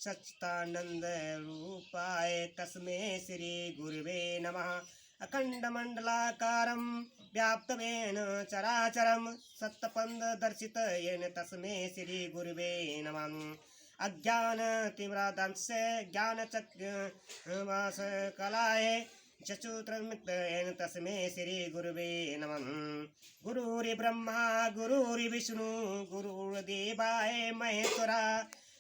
सच्चिदानंद रूपाय तस्मै श्री गुरुवे नमः। अखंड मंडलाकारं व्याप्तवेन चराचरं सत्पंद येन तस्मै श्री गुरुवे नमः। अज्ञान तिमिरांधस्य ज्ञानचक्षुर्वास कलाय चक्षुत्रमित्तेन तस्मै श्री गुरुवे नमः। गुरुर्ब्रह्मा गुरुर्विष्णु गुरुर्देवाय महेश्वरा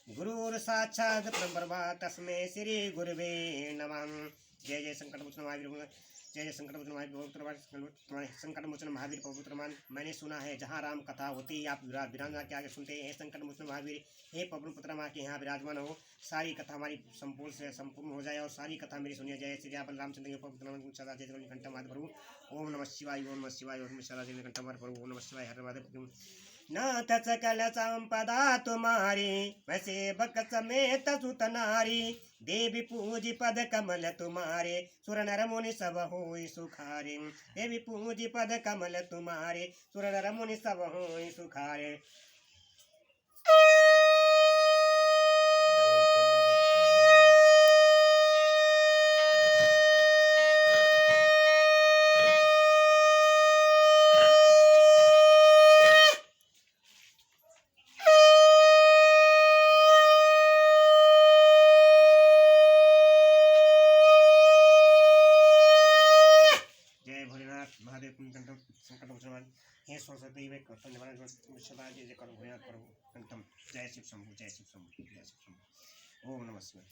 गुरुर्साक्षात् परब्रह्म तस्मै श्री गुरुवे नमः। जय जय संकट मोचन महावीर, जय जय संकट मोचन महावीर, संकट मोचन महावीर पवित्र। मैंने सुना है जहाँ राम कथा होती है आप विराजना के आगे सुनते हैं। संकट मोचन महावीर हे पवन पुत्र माँ के यहाँ विराजमान हो, सारी कथा हमारी संपूर्ण हो जाए और सारी कथा मेरी सुनिए। जय श्री राम रामचंद्र के पवित्र घंटा मार प्रभु। ओम नमः शिवाय, ओम नमः शिवाय, ओम नमः घंटा मार प्रभु। ओम नमः शिवाय, हर महादेव। नाथ सकल संपदा तुम्हारी, वैसे बक समेत सुत नारी। देवी पूजी पद कमल तुम्हारे, सुर नर मुनि सब होई सुखारे। देवी पूजी पद कमल तुम्हारे, सुर नर मुनि सब होई सुखारे। हे सरस्वती वे कर्तन निवारण विश्वदा जय जय करो भैया करो कंठम। जय शिव शंभु, जय शिव शंभु, जय शिव शंभु। ओम नमः शिवाय।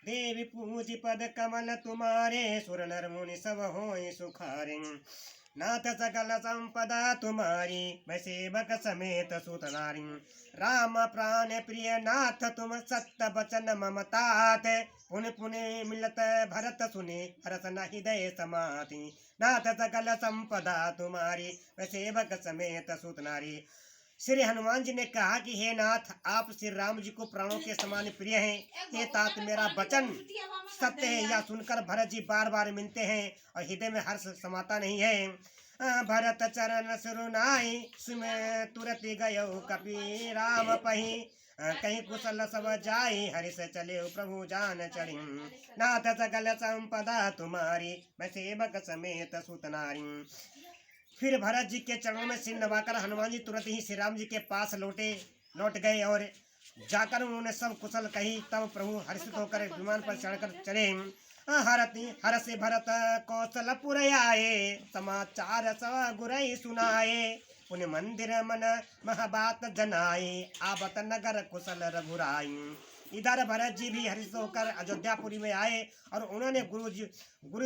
देवी पूजी पद कमल तुम्हारे, सुर नर मुनि सब होई सुखारे। नाथ सकल संपदा तुम्हारी, मैं सेवक समेत सुत नारी। राम प्राण प्रिय नाथ तुम सत्य बचन ममतात। पुन पुने मिलत भरत सुने, हरस न हृदय समाति। नाथ सकल संपदा तुम्हारी, मैं सेवक समेत सुत नारी। श्री हनुमान जी ने कहा कि हे नाथ, आप श्री राम जी को प्राणों के समान प्रिय हैं। हे तात मेरा वचन सत्य है, या सुनकर भरत जी बार बार मिलते हैं और हृदय में हर्ष समाता नहीं है। भरत चरण सुरनाई, सुमे तुरत गयो कपि राम पही। कहीं कुशल सब जाई, हरि से चले प्रभु जान चढ़ी। नाथ सकल संपदा तुम्हारी, मैं सेवक समेत सुत नारी। फिर भरत जी के चरणों में सिर नवाकर हनुमान जी तुरंत ही श्री राम जी के पास लौट गए और जाकर उन्होंने सब कुशल कही। तब प्रभु हर्षित होकर विमान पर चढ़कर चले। हर्ष भरत कौशलपुर आए, समाचार सब गुरई सुनाए। पुण्य मंदिर मन महबात जनाए, आवत नगर कुशल रघुराई। इधर भरत जी भी हर्षित होकर अयोध्यापुरी में आए और उन्होंने गुरु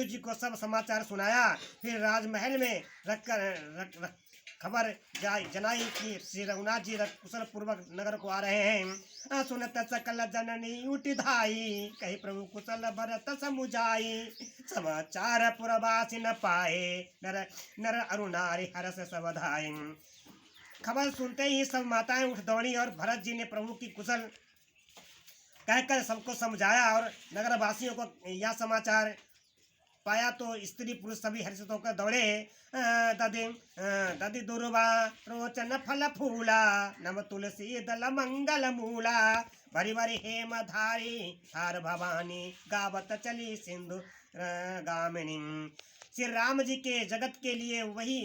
जी को सब समाचार सुनाया। फिर राजमहल में रखकर खबर जनाई कि श्री रघुनाथ जी कुशल पूर्वक नगर को आ रहे हैं। सुनत सकल जननी उठ धाई, कही प्रभु कुशल भरत समुझाई। समाचार पुरवासी न पाए, नर नर अरुणारी हरस सब धाई। खबर सुनते ही सब माताएं उठ दौड़ी और भरत जी ने प्रभु की कुशल कहकर सबको समझाया और नगर वासियों को यह समाचार पाया तो स्त्री पुरुष सभी हर्षित होकर दौड़े। दधि दुर्वा रोचन फल फूला, नव तुलसी दल मंगल मूला। भरी भरी हेम धारी हार भवानी, गावत चली सिंधु गामिनी। श्री राम जी के जगत के लिए वही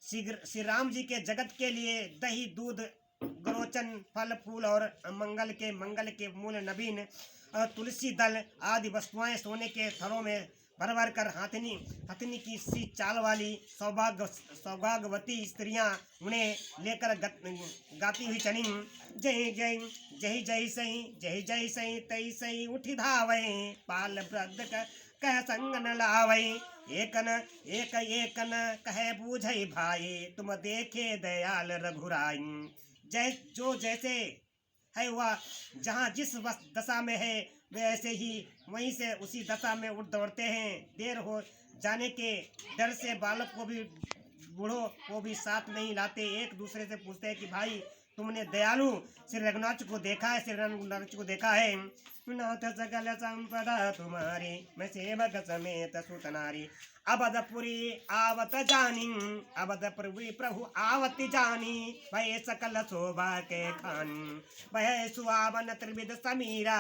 श्री राम जी के जगत के लिए दही दूध गरोचन फल फूल और मंगल के मूल नवीन तुलसी दल आदि वस्तुएं सोने के थरों में भर भर कर हथनी की सी चाल वाली सौभाग्यवती स्त्रियां उन्हें लेकर गाती हुई चली। जय जय जय जय सही, जय जय सही तई सही उठी धावे। पाल वृद्ध कह संग न लावे, एकन कहे बूझई भाई। तुम देखे दयाल रघुराई। जो जैसे है वह जहाँ जिस दशा में है वैसे ही वहीं से उसी दशा में उठ दौड़ते हैं। देर हो जाने के डर से बालक को भी बूढ़ों को भी साथ नहीं लाते। एक दूसरे से पूछते हैं कि भाई तुमने दयालु श्री रघुनाथ को देखा है, श्री रघुनाथ को देखा है। नाथ सकल संपदा तुम्हारी, मैं सेवक समेत सुत नारी। अवधपुरी आवत जानी, अवधपुरी प्रभु आवत जानी, भय सकल शोभा के खानी, भय सुहावन त्रिविध समीरा,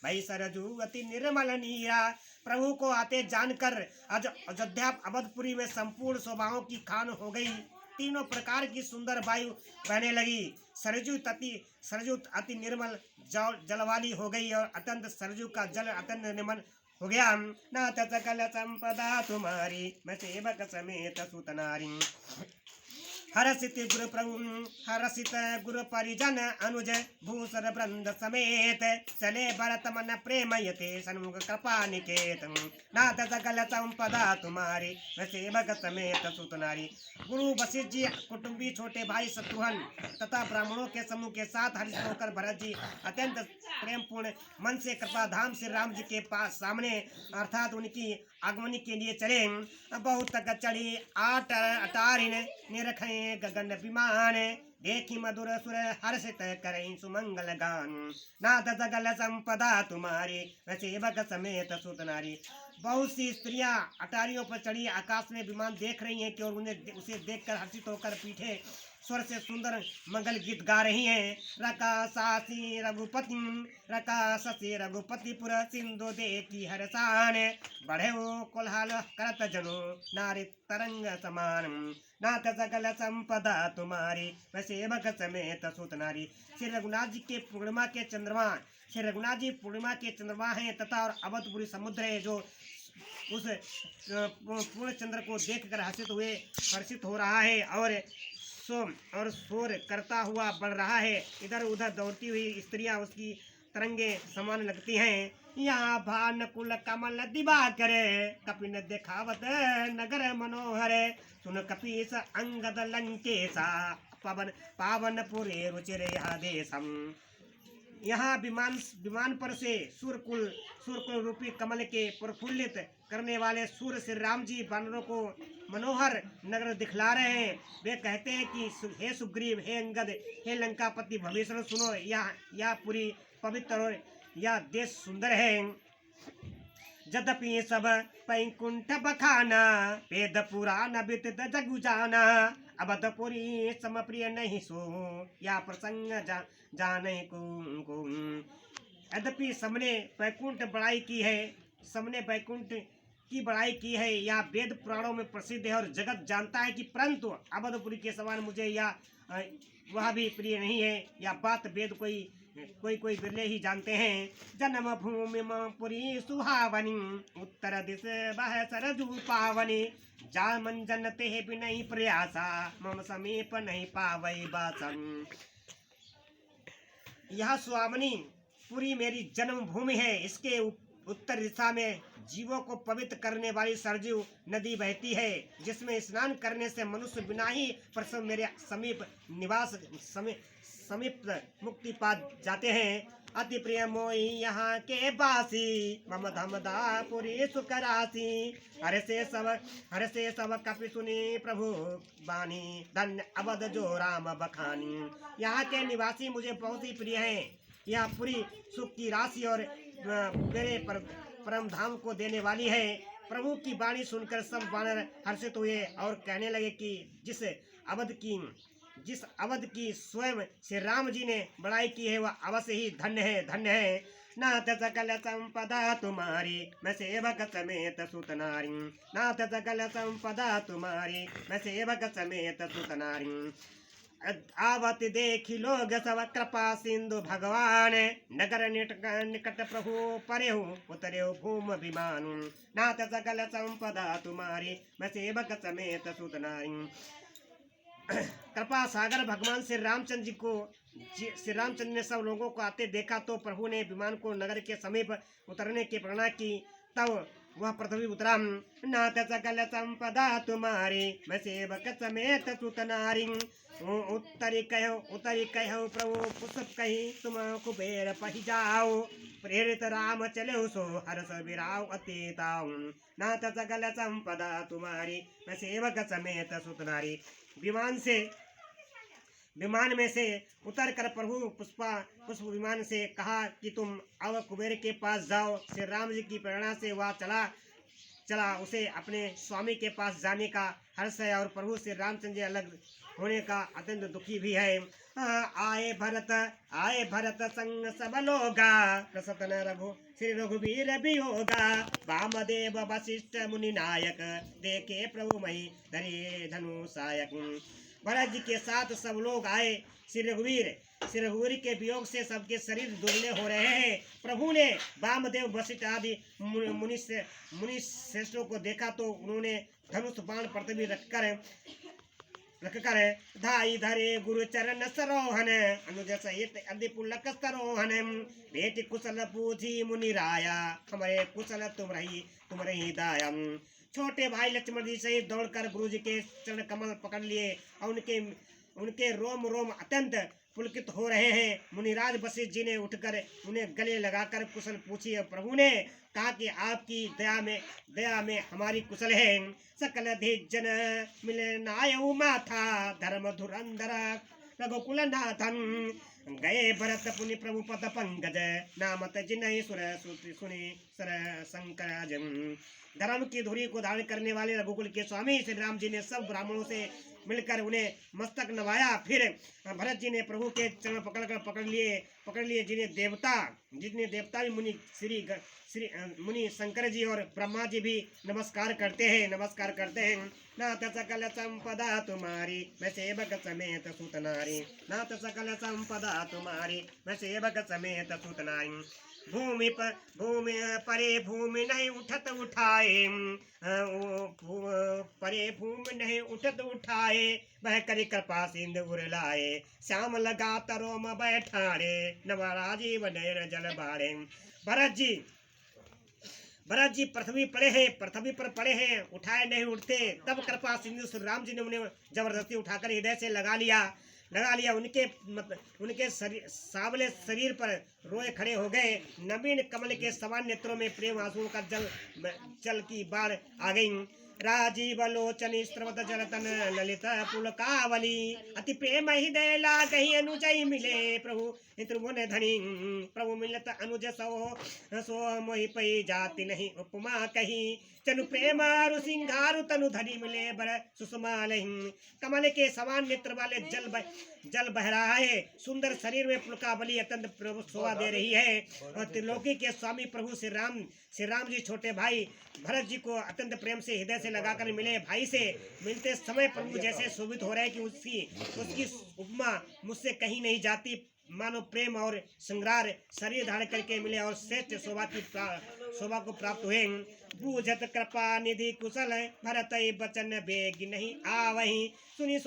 भई सरजू अति निर्मल नीरा। प्रभु को आते जानकर अयोध्या अवधपुरी में संपूर्ण शोभाओं की खान हो गई। तीनों प्रकार की सुंदर वायु बहने लगी। सरजू अति निर्मल जल वाली हो गई और अत्यंत सरजू का जल अत्यंत निर्मल हो गया। नाथ सकल संपदा तुम्हारी, मैं सेवक समेत सुत नारी। हरसित गुरु प्रभु, हरसित गुरु परिजन अनुज, भूषण वृंद समेत, चले भरत मन प्रेम यते, सन्मुख कृपा निकेत। नाथ सकल संपदा तुम्हारी, मैं सेवक समेत सुत नारी। गुरु वशिष्ठ जी कुटुंबी छोटे भाई शत्रुघ्न तथा ब्राह्मणों के समूह के साथ हर्षित होकर भरत जी अत्यंत प्रेम पूर्ण मन से कृपा धाम श्री राम जी के पास सामने अर्थात उनकी आगमनी के लिए चले। बहुत तक चढ़ी अटारिन निरखे गगन विमान, देखी मधुर सुर हर्षित करई सुमंगल गान। नाथ सकल संपदा तुम्हारी, मैं सेवक समेत सुत नारी। बहुत सी स्त्रियां अटारियों पर चढ़ी आकाश में विमान देख रही हैं कि और उन्हें उसे देखकर हर्षित होकर पीछे स्वर से सुंदर मंगल गीत गा रही हैं। रकासासी रघुपति, रकासी रघुपतिपुर, सिंधु देखी हरसान, बढ़े कोल्हाल करत जनो, नारी तरंग समान। नाथ सकल संपदा तुम्हारी, मैं सेवक समेत सुत नारी। श्री रघुनाथ जी के पूर्णिमा के चंद्रमा, श्री रघुनाथ जी पूर्णिमा के चंद्रमा हैं तथा और अवधपुरी समुद्र है जो उस पूर्ण चंद्र को देखकर हर्षित हो रहा है और शोर करता हुआ बढ़ रहा है। इधर उधर दौड़ती हुई स्त्रियां उसकी तरंगे समान लगती हैं। यहाँ भानुकुल कमल दिवाकर, कपिन देखावत नगर मनोहर, सुन कपीस अंगद लंकेशा, पावन पुरे रुचिर देशम। यहाँ विमान पर से सूर्यकुल रूपी कमल के प्रफुल्लित करने वाले सूर्य श्री राम जी वानरों को मनोहर नगर दिखला रहे हैं। वे कहते हैं कि हे सुग्रीव, हे अंगद, हे लंकापति भविष्य सुनो, यह पूरी पवित्र और यह देश सुंदर है। यद्यपि सब पैकुंठ बखाना, वेद पुराण विदित जगु जाना, अवधपुरी समप्रिय नहीं सो, या प्रसंग जाने को। यद्यपि सबने वैकुंठ बड़ाई की है, सबने वैकुंठ की बड़ाई की है, या वेद पुराणों में प्रसिद्ध है और जगत जानता है कि परंतु अवधपुरी के समान मुझे या वह भी प्रिय नहीं है। या बात वेद कोई बिरले ही जानते हैं। जन्म भूमि पुरी सुहावनी, उत्तर दिश बह सरजू पावनी, जा मन जनते बिनहि प्रयासा, मम समीप नहीं पावई बासन। यह सुहावनी पुरी मेरी जन्म भूमि है। इसके उत्तर दिशा में जीवों को पवित्र करने वाली सरजू नदी बहती है, जिसमें स्नान करने से मनुष्य बिना ही प्रसव मेरे समीप मुक्ति पा जाते हैं। अति प्रिय मोई यहाँ के बासी, मम धमदापुरी सुकरासी, हर से सब कपि सुनी प्रभु बानी, धन्य अवध जो राम बखानी। यहाँ के निवासी मुझे बहुत ही प्रिय हैं। यह पूरी सुख की राशि और मेरे परम धाम को देने वाली है। प्रभु की वाणी सुनकर सब वानर हर्षित हुए और कहने लगे कि जिस अवध की स्वयं श्री राम जी ने बड़ाई की है वह अवश्य ही धन्य है। नाथ सकल संपदा तुम्हारी, मैं सेवक समेत सुत नारी। नाथ सकल संपदा तुम्हारी, मैं सेवक समेत सुत नारी। आवत देखी लोग सब कृपा सिंधु भगवान, नगर निकट प्रभु परेहु उतरेहु भूम विमान। नाथ सकल संपदा तुम्हारी, मैं सेवक समेत सुत नारी। कृपा सागर भगवान श्री रामचंद्र ने सब लोगों को आते देखा तो प्रभु ने विमान को नगर के समीप उतरने की प्रेरणा की। तब वह पृथ्वी उतरा। नाथ सकल संपदा तुम्हारी, मैं सेवक समेत सुत नारी। उत्तरी कहो प्रभु पुष्प कही, तुम कुबेर पही जाओ, प्रेरित राम चले सो हर्ष विराव अतीताऊ। नाथ सकल संपदा तुम्हारी, मैं सेवक समेत सुत नारी। विमान से विमान में से उतर कर प्रभु पुष्प विमान से कहा कि तुम अब कुबेर के पास जाओ। श्री राम जी की प्रेरणा से वह चला उसे अपने स्वामी के पास जाने का हर्ष है और प्रभु से रामचंद्र जी अलग होने का अत्यंत दुखी भी है। आए भरत संग सब लोगा प्रसतन रघु श्री रघुवीर भी होगा। वामदेव वशिष्ठ मुनि नायक देखे प्रभु मई धरे धनु सायक। भरत जी के साथ सब लोग आए। श्री रघुवीर के वियोग से सबके शरीर दुर्बल हो रहे हैं। प्रभु ने वामदेव वशिष्ठ आदि मुनि श्रेष्ठों को देखा तो उन्होंने धनुष बाण पृथ्वी रखकर धाई धरे गुरु चरण सरोहन अनुज सहित अदि पुलक सरोहन। भेट कुशल पूछी मुनि राया हमारे कुशल तुम रही दाया। छोटे भाई लक्ष्मण जी सहित दौड़कर गुरु जी के चरण कमल पकड़ लिए और उनके रोम रोम अत्यंत पुलकित हो रहे हैं। मुनिराज वशिष्ठ जी ने उठकर उन्हें गले लगाकर कुशल पूछी। प्रभु ने कहा कि आपकी दया में हमारी कुशल है। सकल जन मिले नायु माथा धर्म धुरंधर रघुकुल नाथन। गए भरत पुनि प्रभु पद पंकज नामत जिन्हि सुनि सर शंकर। धर्म की धुरी को धारण करने वाले रघुकुल के स्वामी श्री राम जी ने सब ब्राह्मणों से मिलकर उन्हें मस्तक नवाया। फिर भरत जी ने प्रभु के चरण पकड़ लिए जिन्हें देवता भी मुनि शंकर जी और ब्रह्मा जी भी नमस्कार करते हैं। नाथ सकल संपदा तुम्हारी मैं सेवक समेत सुत नारी। नाथ सकल संपदा तुम्हारी मैं सेवक समेत सुत नारी। भूमि परे भूमि नहीं उठत उठाए। परे भूमि नहीं उठत उठाए वह करी कृपा सिंधु उरलाए। श्याम लगा तरोम बैठाड़े नवराजीव नयन जल बाड़े। भरत जी पृथ्वी पर पड़े हैं उठाए नहीं उठते। तब कृपा सिंधु श्री राम जी ने उन्हें जबरदस्ती उठाकर हृदय से लगा लिया। उनके सावले शरीर पर रोए खड़े हो गए। नवीन कमल के समान नेत्रों में प्रेम आंसुओं का जल की बाढ़ आ गई। राजीव लोचनी स्त्रवत जलतन ललित पुलकावली अति प्रेम हृदय लागहि अनुजय मिले प्रभु त्रिभुवन धनी। प्रभु मिलत अनुज सो मोहि पै जाति नहीं उपमा कही। चनु प्रेम सिंगारु तनु धनी मिले बर सुषमा नहीं। कमल के समान नेत्र वाले जल बह रहा है। सुंदर शरीर में पुलकावली अत्यंत शोभा दे रही है। और त्रिलोकी के स्वामी प्रभु श्री राम जी छोटे भाई भरत जी को अत्यंत प्रेम से हृदय से लगाकर मिले। भाई से मिलते समय प्रभु जैसे शोभित हो रहे कि उसकी उपमा मुझसे कहीं नहीं जाती। मानो प्रेम और श्रृंगार शरीर धारण करके मिले और श्रेष्ठ शोभा को प्राप्त हुए। बूझत कृपा निधि कुशल भरत बचन बेग नहीं आवही। सुनि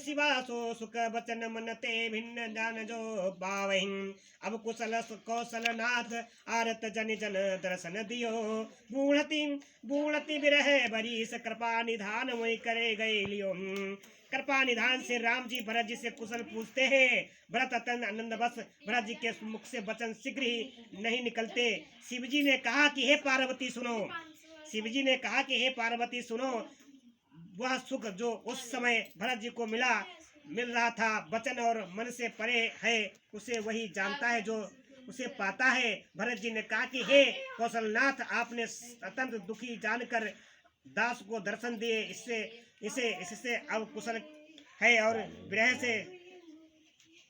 शिवा सो सुख बचन मन ते भिन्न जान जो बावही। अब कुशल कौशल नाथ आरत जन दर्शन दियो। बूढ़ती विरह बरीस कृपा निधान वही करे गए लियो। कृपा निधान से राम जी भरत जी से कुशल पूछते हैं। भरत अत्यंत आनंद बस भरत जी के मुख से वचन शीघ्र ही नहीं निकलते। शिव जी ने कहा कि हे पार्वती सुनो। वह सुख जो उस समय भरत जी को मिल रहा था वचन और मन से परे है उसे वही जानता है जो उसे पाता है। भरत जी ने कहा कि हे कौशलनाथ आपने अत्यंत दुखी जानकर दास को दर्शन दिए। इससे अब कुशल है और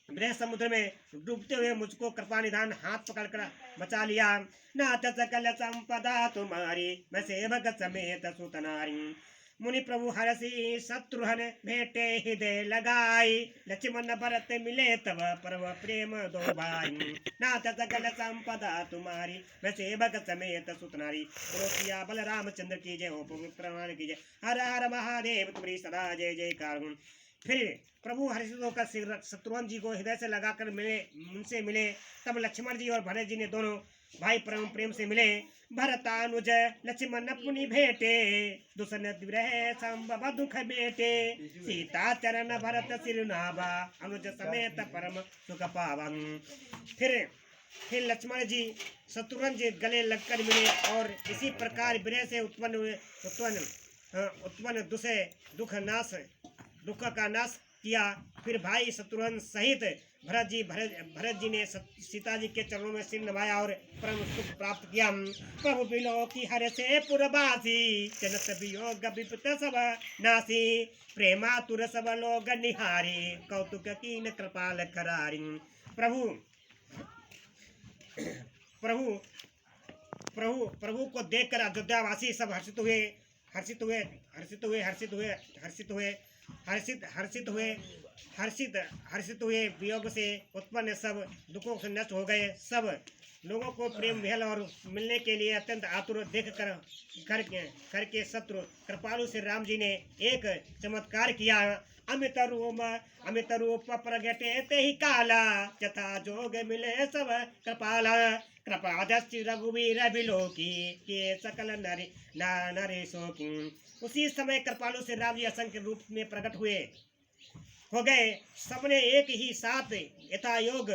विरह समुद्र में डूबते हुए मुझको कृपा निधान हाथ पकड़कर बचा लिया। नाथ सकल संपदा तुम्हारी मैं सेवक समेत सुत नारी। मुनि प्रभु हरसी शत्रुहन भेटे हृदय लगाई। लक्ष्मण भरत मिले तब परम प्रेम दो भाई। नाथ सकल संपदा तुम्हारी मैं सेवक समेत सुत नारी। बोलो बल रामचंद्र की जय हो प्रमाण की जय। हर हर महादेव तुम्हारी सदा जय जयकार। फिर प्रभु हर्षित होकर शत्रुघ्न जी को हृदय से लगाकर उनसे मिले। तब लक्ष्मण जी और भरत जी ने दोनों भाई परम प्रेम से मिले। भरतानुज लक्ष्मण पुनि भेटे दुसन विरह संभव दुख बेटे। सीता चरण भरत सिरनावा अनुज समेत परम सुख पावन। फिर लक्ष्मण जी शत्रुघ्न जी गले लगकर मिले और इसी प्रकार विरह से उत्पन्न दुख का नाश किया। फिर भाई शत्रुघ्न सहित भरत जी ने सीता जी के चरणों में सिर नवाया और परम सुख प्राप्त किया। प्रभु बिलो की हर से पुरबासी जनत वियोग विपत सब नासी प्रेमा तुर सब लोग निहारे कौतुक कीन कृपाल करारी। प्रभु प्रभु प्रभु प्रभु को देखकर अयोध्यावासी सब हर्षित हुए हर्षित हुए हर्षित हुए हर्षित हुए हर्षित हुए हर्षित हर्षित हुए हर्षित हर्षित हुए वियोग से उत्पन्न सब दुखों से नष्ट हो गए। सब लोगों को प्रेम विहल और मिलने के लिए अत्यंत आतुर देख करके शत्रु कृपालु श्री राम जी ने एक चमत्कार किया। अमित रूप प्रगटे ते ही काला यथा जोग मिले सब कृपाला कृपादस्ति रघुवीर बिलोकी के सकल नरेशों की। उसी समय कृपालु श्री राम जी असंख्य रूप में प्रकट हो गए। सबने एक ही साथ यथा योग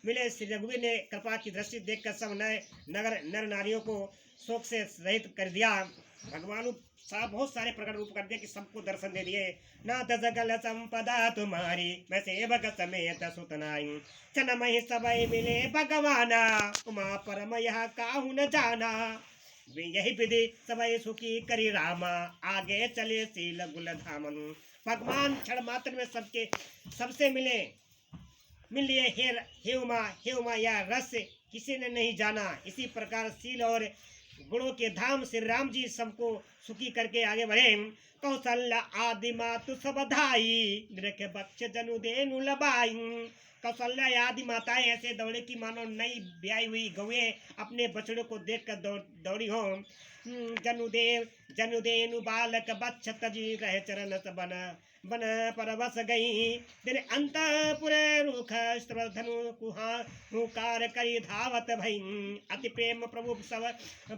मिले। श्री रघुवीर ने कृपा की दृष्टि देखकर सब नर नारियों को शोक से रहित कर दिया। भगवान बहुत सारे प्रकट रूप कर दिए कि सबको दर्शन दे दिए। नाथ जगल संपदा तुम्हारी मैं सेवक समेत सुतनाई चन मही सबई मिले भगवाना उमा परम यह काहू न जाना यही विधि सबई सुखी करी रामा आगे चले सील गुल धामन। भगवान क्षण मात्र में सबसे मिल लिए। हे उमा यह रस किसी ने नहीं जाना। इसी प्रकार शील और गुणों के धाम श्री राम जी सबको सुखी करके आगे बढ़े। कौशल्या आदि मातु सब धाई निरख बक्ष जनु देनु लबाई। कौशल्या आदि माताएं ऐसे दौड़े की मानो नई ब्याई हुई गौएं अपने बछड़ों को देखकर दौड़ी हो। जनुदेनु बालक बच्छ तजी रह चरण बन परवश गई। दिन अंतपुर रुख धनु हुकार करी धावत भई। अति प्रेम प्रभु सब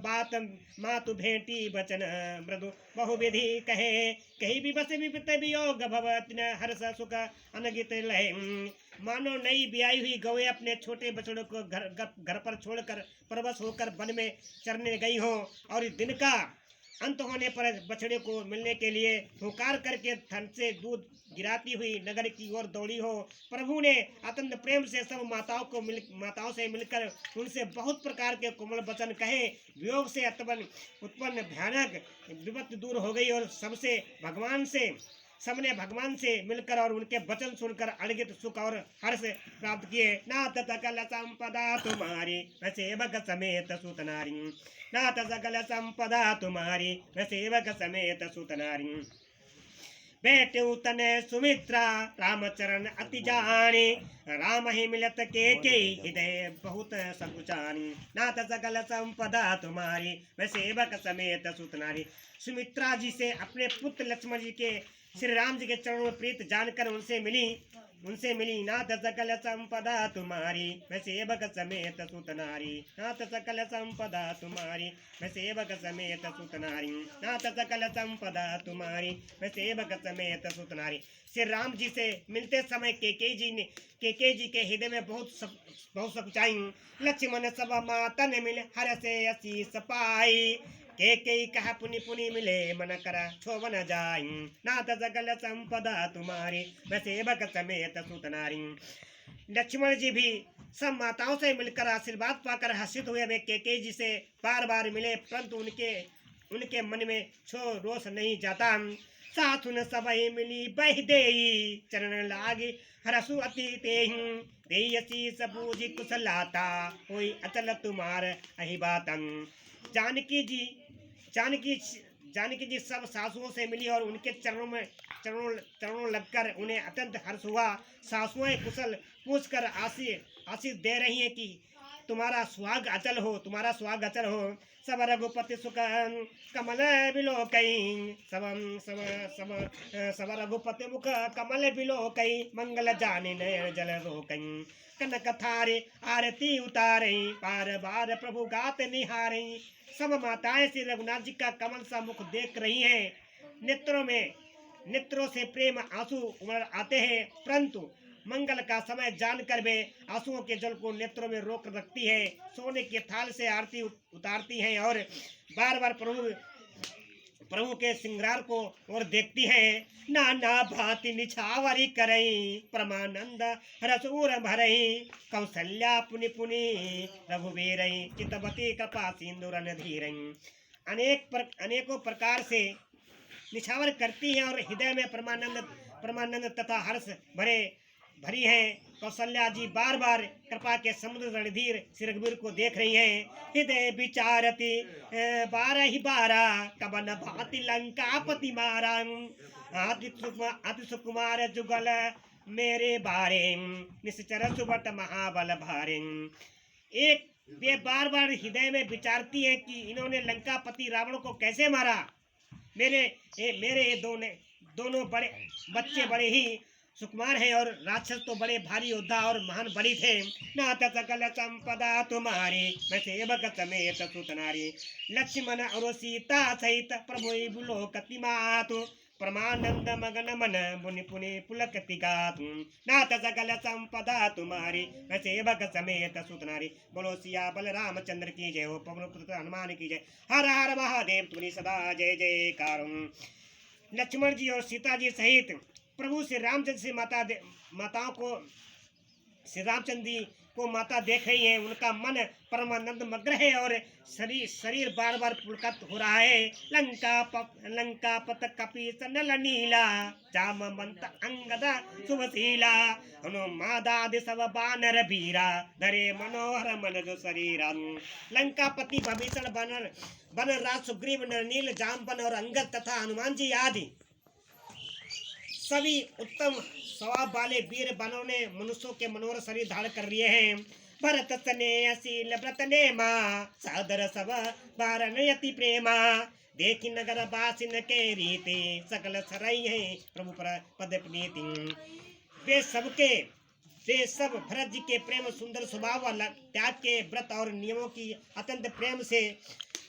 बात मातु भेंटी बचन मृदु बहुविधि कहे कही भी बस विपत वियोग भवत हर्ष सुख अनगित लहे। मानो नई ब्याई हुई गौएं अपने छोटे बछड़ों को घर पर छोड़कर परवश होकर वन में चरने गई हो और दिन का अंत होने पर बछड़े को मिलने के लिए हुकार करके थन से दूध गिराती हुई नगर की ओर दौड़ी हो। प्रभु ने अत्यंत प्रेम से सब माताओं से मिलकर उनसे बहुत प्रकार के कोमल वचन कहे। वियोग से उत्पन्न भयानक विपत्ति दूर हो गई और सबने भगवान से मिलकर और उनके वचन सुनकर अनगित सुख और हर्ष प्राप्त किए। नाथ सकल संपदा तुम्हारी मैं सेवक समेत सुतनारी। नाथ सकल संपदा तुम्हारी मैं सेवक समेत सुतनारी। बैठे तने सुमित्रा रामचरण अति जानी राम ही मिलत के हृदय बहुत सकुचानी। नाथ सकल संपदा तुम्हारी मैं सेवक समेत सुतनारी। सुमित्रा जी से अपने पुत्र लक्ष्मण जी के श्री राम जी के चरणों में प्रीत जानकर उनसे मिली। नाथ सकल संपदा तुम्हारी मैं सेवक समेत सुतनारी। नाथ सकल संपदा तुम्हारी मैं सेवक समेत सुतनारी। नाथ सकल संपदा तुम्हारी मैं सेवक समेत सुतनारी। श्री राम जी से मिलते समय केके जी के हृदय में बहुत सकुचाई। लक्ष्मण सब मातन मिल हर से असीस पाई के कहा पुनि पुनि मिले मन करा छोवन जाई। नाथ सकल संपदा तुम्हारी मैं सेवक समेत सुतनारी। लक्ष्मण जी भी सब माताओं से मिलकर आशीर्वाद पाकर हर्षित हुए। वे केके जी से बार मिले परंतु उनके मन में छो रोष नहीं जाता। साथुन सबई मिली बह देई चरण लागे हरसु अति तेही सबूझी कुशलाता कोई अचल तुम्हार अहि बातन। जानकी जी सब सासुओं से मिली और उनके चरणों लगकर उन्हें अत्यंत हर्ष हुआ। सासुएं कुशल पूछकर आशीष दे रही हैं कि तुम्हारा सुहाग अचल हो। सब रघुपति सुख कमल बिलोकई सब रघुपति मुख कमल बिलोकई मंगल जाने नयन जल रोकई। कनक थारे आरती उतारई बार बार प्रभु गात निहारई। सब माताएं श्री रघुनाथ जी का कमल सा मुख देख रही हैं। नेत्रों से प्रेम आंसू उमड़ आते हैं परंतु मंगल का समय जानकर वे आंसुओं के जल को नेत्रों में रोक रखती है। सोने के थाल से आरती उतारती हैं और बार बार प्रभु के श्रृंगार को और देखती हैं। नाना भांति निछावरी करई परमानंद रसूर भरई कौशल्या पुनि पुनि रघुवीरई चितवती कृपा सिंदूर धीरई। अनेकों प्रकार से निछावर करती हैं और हृदय में परमानंद तथा हर्ष भरी है। कौशल्या जी बार बार कृपा के समुद्र रणधीर श्री रघुवीर को देख रही हैं। हृदय विचारती 12 कबन भांति लंकापति मारा अति सुकुमार जुगल मेरे बारे निश्चर सुबट महाबल भारे। एक वे बार बार हृदय में विचारती है कि इन्होंने लंकापति रावण को कैसे मारा। मेरे दोनों बड़े बच्चे बड़े ही सुकुमार हैं और राक्षस तो बड़े भारी योद्धा और महान बली थे। नाथ सकल संपदा तुम्हारी मैं सेवक समेत सुत नारी लक्ष्मण और सीता सहित प्रभु बुलोकति मातु परमानंद मगन मन मुनि पुनि पुलकति गातु। नाथ सकल संपदा तुम्हारी मैं सेवक समेत सुत नारी। बोलो सिया बल रामचंद्र की जय हो, पवन पुत्र हनुमान की जय। हर हर महादेव तुम्हारी सदा जय जयकार। लक्ष्मण जी और सीता जी सहित प्रभु श्री रामचंद्र से माताओं को श्री रामचंद्र जी को माता देख रही है। उनका मन परमानंद मग्न है और शरीर बार बार पुलकित हो रहा है। लंकापत कपि नल नीला जामवंत अंगद शुभशीला हनुमादादि सब बानर बीरा धरे मनोहर मन जो शरीरा। लंकापति भीषण बनराज सुग्रीव नरनील जामवन और अंगद तथा हनुमान जी आदि सभी उत्तम स्वभाव वाले वीर बनों ने मनुष्यों के मनोहर शरीर धारण कर लिए हैं। भरत स्नेह शील व्रत नेमा सादर सब बारन यति प्रेमा देखी नगर बासिन के रीते सकल सरई है प्रभु पर पद प्रीति। वे सब भरत जी के प्रेम सुंदर स्वभाव वाला त्याग के व्रत और नियमों की अत्यंत प्रेम से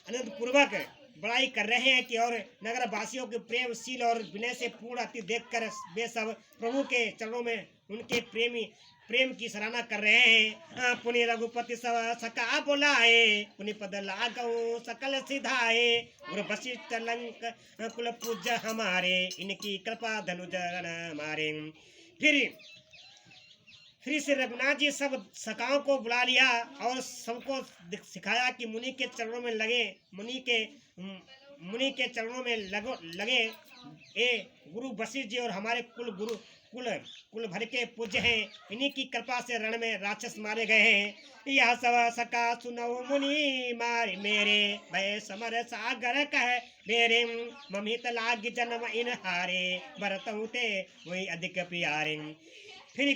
आनंद पूर्वक बड़ाई कर रहे हैं कि और नगर वासियों के प्रेमशील और विनय से पूर्ण अति देखकर वे सब प्रभु के चरणों में उनके प्रेम की सराहना कर रहे हैं। पुनि रघुपति सका बोलाए पुनि पद लागो सकल सिधाए और वशिष्ठ लंक कुल पूज्य हमारे इनकी कृपा धनुजन मारे। फिर श्री रघुनाथ जी सब सखाओं को बुला लिया और सबको सिखाया कि मुनि के चरणों में लगे ए गुरु वशिष्ठ जी और हमारे कुल भर के पूज्य हैं। इन्हीं की कृपा से रण में राक्षस मारे गए हैं। यह सब सका सुनो मुनि मारे मेरे भय समर सागर कह मेरे ममित लाग जन्म इन हारे भरतहु ते वही अधिक प्यारे। फिर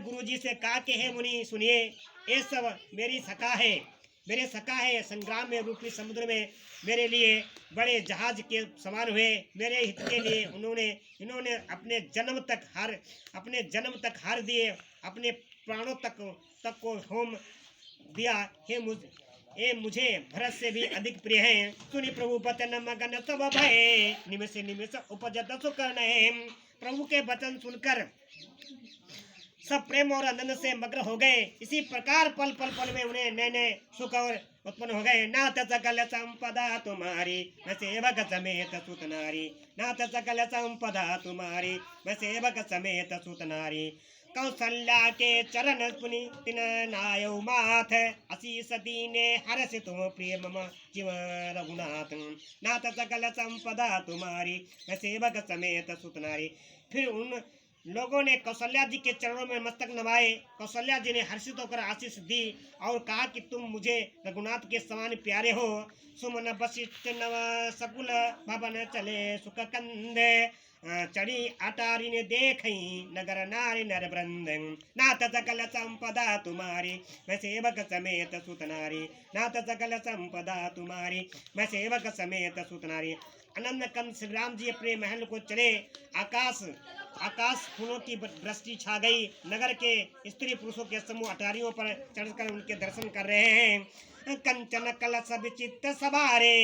गुरुजी से कहा कि हे मुनि सुनिए, ये सब मेरे सखा है संग्राम में रूपी समुद्र में मेरे लिए बड़े जहाज के समान हुए। मेरे हित के लिए इन्होंने अपने जन्म तक हार दिए, अपने प्राणों तक को होम दिया। ये मुझे भरत से भी अधिक प्रिय है। सुनि प्रभु बचन मगन सब भय निमिष उपजत सुख नये। प्रभु के वचन सुनकर सब प्रेम और आनंद से मग्न हो गए। इसी प्रकार पल में उन्हें नए नए सुख और उत्पन्न हो गए। नाथ सकल संपदा तुम्हारी मैं सेवक समेत सुत नारी। नाथ सकल संपदा तुम्हारी मैं सेवक समेत सुत नारी। कौशल्या के चरण पुनि तिन नायो माथ असीस दीने हर्ष तुम प्रिय मम जीव रघुनाथ। नाथ सकल संपदा तुम्हारी मैं सेवक समेत सुत नारी। फिर उन लोगों ने कौशल्या जी के चरणों में मस्तक नवाए। कौशल्या जी ने हर्षित होकर आशीष दी और कहा कि तुम मुझे रघुनाथ के समान प्यारे हो। सुमन वशिष्ठ नव सकुल भवन चले सुख कंदे चढ़ी अटारी ने देखी नगर नारी नर वृंद। नाथ सकल संपदा तुम्हारी मैं सेवक समेत सुत नारी। नाथ सकल संपदा तुम्हारी मैं सेवक समेत सुत नारी। आनंद कंद श्री राम जी अपने महल को चले। आकाश फूलों की वृष्टि छा गई। नगर के स्त्री पुरुषों के समूह अटारियों पर चढ़कर उनके दर्शन कर रहे हैं। कंचन कलश विचित्र सवारे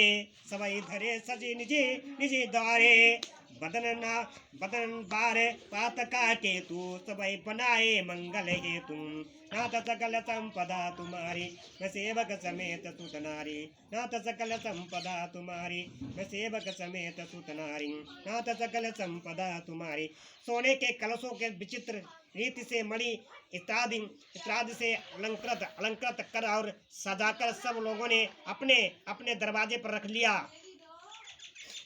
सवई धरे सजी निजी द्वारे बदन बार पातका केतु सबई बनाए मंगल हेतु। नाथ सकल संपदा तुम्हारी मैं सेवक समेत सुत नारी। नाथ सकल संपदा तुम्हारी मैं सेवक समेत सुत नारी। नाथ सकल संपदा तुम्हारी। सोने के कलशों के विचित्र रीति से मणि इत्यादि से अलंकृत कर और सजाकर सब लोगों ने अपने अपने दरवाजे पर रख लिया।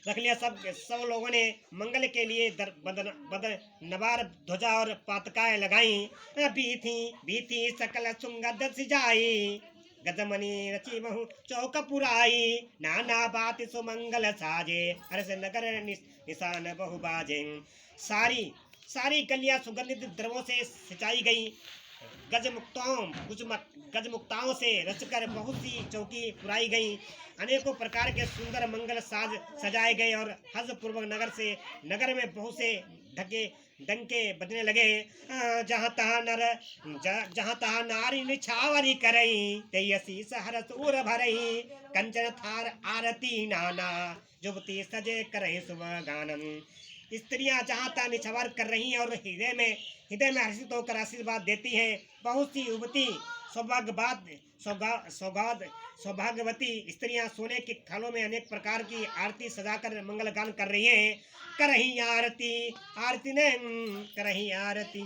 सब लोगों ने मंगल के लिए बदन नवार ध्वजा और पातकाएं लगाई। बीथी सकल सुंगध सिजाई। गजमणि रची महु चौक पुराई। नाना बात सुमंगल साजे हर्ष नगर निशान बहु बाजे। सारी गलियां सुगंधित द्रवों से सिंचाई गई। गजमुक्ताओं से रचकर बहुत सी चौकी पुराई गई। अनेकों प्रकार के सुंदर मंगल साज सजाए गए और हर्ष पूर्वक नगर में बहुत से डंके बजने लगे। जहाँ तहाँ नारी निछावरी करई तेयसी सहरस उर भरई। कंचन थार आरती नाना जुबती सजे करे सुबह गानम। स्त्रियां जहाँ तहाँ निछावर कर रही हैं और हृदय में हर्षित होकर आशीर्वाद देती हैं। बहुत सी युवती सौभाग्यवती स्त्रियां सोने के थालों में अनेक प्रकार की आरती सजाकर मंगल गान कर रही हैं। करही आरती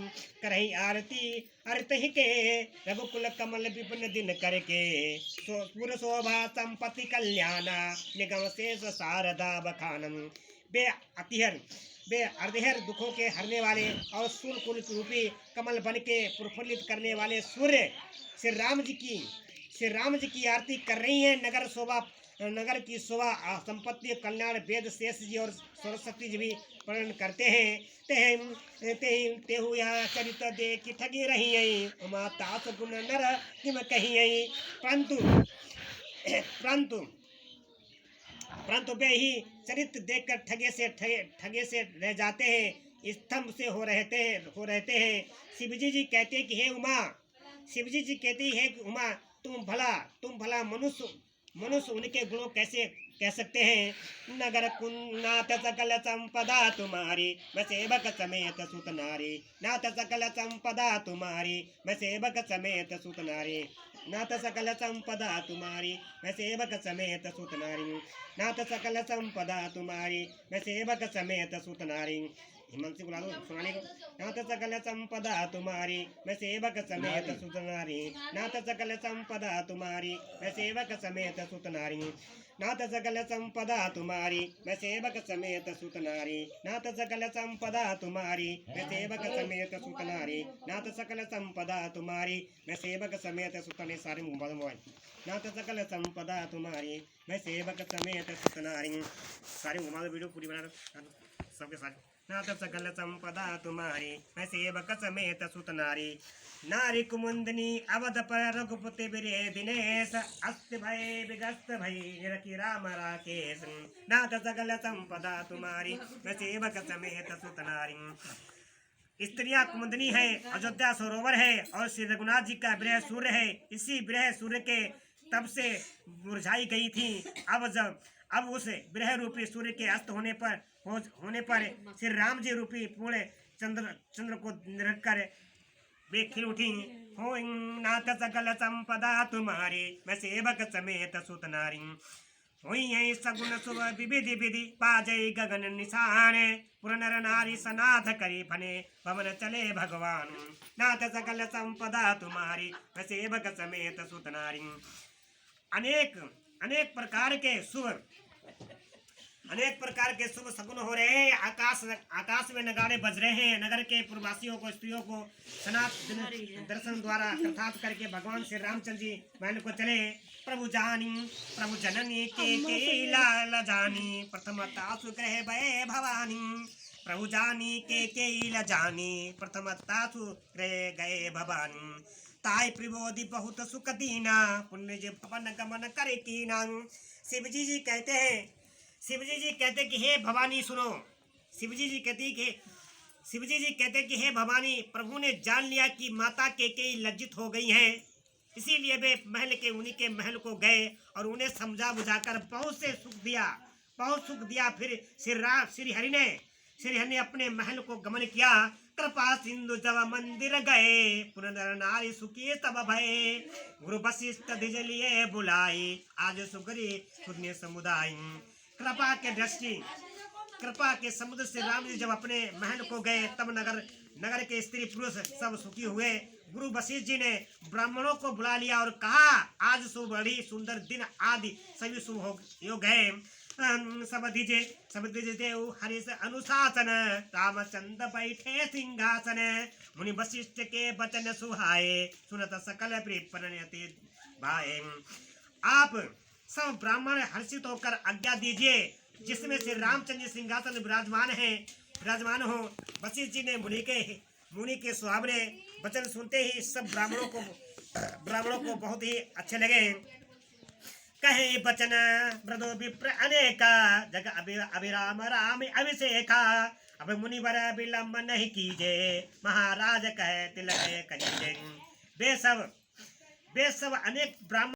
अर्थ के रघुकुल कमल विपिन दिन करके। पुर शोभा संपत्ति कल्याणा निगम शेष शारदा बखानम। बे अर्धहर दुखों के हरने वाले और सूर्य कुल रूपी कमल बन के प्रफुल्लित करने वाले सूर्य श्री राम जी की आरती कर रही हैं। नगर की शोभा संपत्ति कल्याण वेद शेष जी और सरस्वती जी भी वर्णन करते हैं। तेहु यह चरित देखी ठगी रही उमा तास गुण नर किम कही। परंतु वे ही चरित्र देखकर ठगे से रह जाते हैं, स्तंभ से हो रहते हैं। शिवजी जी कहते हैं कि हे उमा तुम भला मनुष्य उनके गुणों कैसे कह सकते हैं। नगर नाथ सकल संपदा तुम्हारी मैं सेवक समेत सुत नारी। नाथ सकल संपदा तुम्हारी मैं सेवक समेत सुत नारी। नाथ सकल संपदा तुम्हारी मैं सेवक समेत सुत नारी। नाथ सकल संपदा तुम्हारी मैं सेवक समेत सुत नारी। हिमांशु बुला दो सुनाने को। नाथ सकल संपदा तुम्हारी मैं सेवक समेत सुत नारी। नाथ सकल संपदा तुम्हारी मैं सेवक समेत सुत नारी। नाथ सकल संपदा तुम्हारी मैं सेवक समेत सुत नारी। नाथ सकल संपदा तुम्हारी मैं सेवक समेत सुत नारी। नाथ सकल संपदा तुम्हारी मैं सेवक समेत सुत नारी। सारे मोबाइल नाथ सकल संपदा तुम्हारी मैं सेवक समेत सुत नारी। सारे मोबाइल वीडियो पूरी बना दो सबके साथ। नाथ सकल संपदा तुम्हारी मैं सेवक समेत सुत नारी। नारी कुमुंदनी अवध पर रघुपति बिरे दिनेश। अस्त भय विगस्त भय निरखी राम राकेश। नाथ सकल संपदा तुम्हारी मैं सेवक समेत सुत नारी। स्त्रियां कुमुंदनी है, अयोध्या सरोवर है और श्री रघुनाथ जी का विरह सूर्य है। इसी विरह सूर्य के तब से मुरझाई गई थी। अब उस विरह रूपी सूर्य के अस्त होने पर श्री राम जी रूपी पूर्ण चंद्र को निरख कर वे खिल उठी। हो नाथ सकल संपदा तुम्हारी मैं सेवक समेत सुत नारी। हुई सगुन शुभ विधि विधि पाजय गगन निशान। पुर नर नारी सनाथ करी फने पवन चले भगवान। नाथ सकल संपदा तुम्हारी मैं सेवक समेत सुत नारी। अनेक प्रकार के शुभ सगुन हो रहे हैं। आकाश में नगाड़े बज रहे हैं। नगर के पूर्ववासियों को स्त्रियों को सनातन दर्शन द्वारा कृतार्थ करके भगवान श्री रामचंद्र जी महल को चले। प्रभु जननी के लाल जानी प्रथम तासु ग्रह भय भवानी। प्रभु जानी के जानी प्रथम तासु ग्रह गए भवानी। ताय प्रबोधि बहुत सुख दीना पुण्य भवन गमन करे कीना। शिवजी जी कहते कि हे भवानी सुनो। शिवजी जी कहते कि हे भवानी प्रभु ने जान लिया कि माता केकई लज्जित हो गई हैं। इसीलिए वे उन्हीं के महल को गए और उन्हें समझा बुझाकर बहुत सुख दिया। फिर श्री हरि ने श्री हरि ने अपने महल को गमन किया। कृपा सिंधु जब मंदिर गए, पुनर नारी सुखी तब भय। गुरु वशिष्ठ द्विज लिए बुलाए, आज सुगरी सुनने समुदाय। कृपा के दृष्टि कृपा के समुद्र से राम जी जब अपने महल को गए, तब नगर के स्त्री पुरुष सब सुखी हुए। गुरु वशिष्ठ जी ने ब्राह्मणों को बुला लिया और कहा, आज शुभ बड़ी सुंदर दिन आदि सभी शुभ योग है। सब दीजे देव हरि से अनुशासन, रामचंद्र बैठे सिंहासन। मुनि वशिष्ठ के वचन सुहाए, सुनत सकल प्रिय भाई। आप सब ब्राह्मण हर्षित होकर आज्ञा दीजिए, जिसमें से रामचंद्र सिंहासन विराजमान हो। वशिष्ठ जी ने मुनि के सुहावने वचन सुनते ही सब ब्राह्मणों को बहुत ही अच्छे लगे। कहे वचन ब्रदो विप्र अनेका, जग अभिराम राम अभिषेका। अब मुनिवर विलंब नहीं कीजे, महाराज कहे तिलक करीजे। वे सब अनेक ब्राह्मण